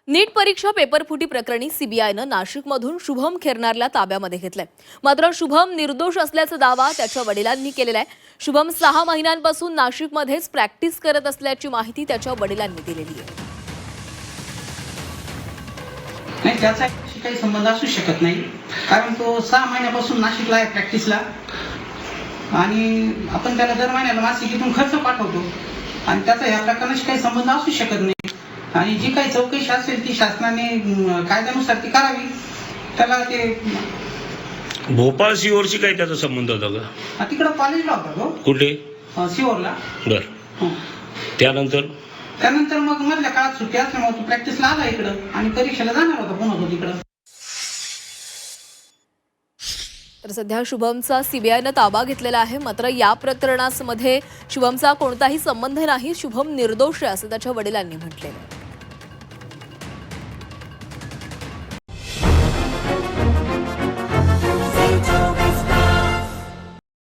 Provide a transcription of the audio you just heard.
नीट परीक्षा पेपरफुटी प्रकरणी सीबीआयनं नाशिकमधून शुभम खेरनारला ताब्यामध्ये घेतलंय। मात्र शुभम निर्दोष असल्याचा दावा त्याच्या वडिलांनी केलेला आहे। शुभम 6 महिन्यांपासून नाशिकमध्येच प्रॅक्टिस करत असल्याची माहिती त्याच्या वडिलांनी दिलेली आहे। नाही, त्याचा काही संबंध असू शकत नाही, कारण तो 6 महिन्यापासून नाशिकला आहे प्रॅक्टिसला आणि आपण त्याला दर महिन्याला मासिकीतून खर्च पाठवतो आणि त्याचा या प्रकरणाशी काही संबंध असू शकत नाही। आणि जी काही चौकशी असेल ती शासनाने कायद्यानुसार ती करावी। त्याला ते भोपाळ सिहोरशी काही त्याचा संबंध होता का? तिकडे कॉलेजला होता तो। कुठे? सिहोरला। बर, त्यानंतर मग मधल्या काळात सुट्टी असल्यामुळे तो प्रॅक्टिसला आला इकडं आणि परीक्षेला जाणार होता पुन्हा तो तिकडं। तर सध्या शुभमचा सीबीआयनं ताबा घेतलेला आहे। मात्र या प्रकरणामध्ये शुभमचा कोणताही संबंध नाही, शुभम निर्दोष आहे असं त्याच्या वडिलांनी म्हटलेलं आहे।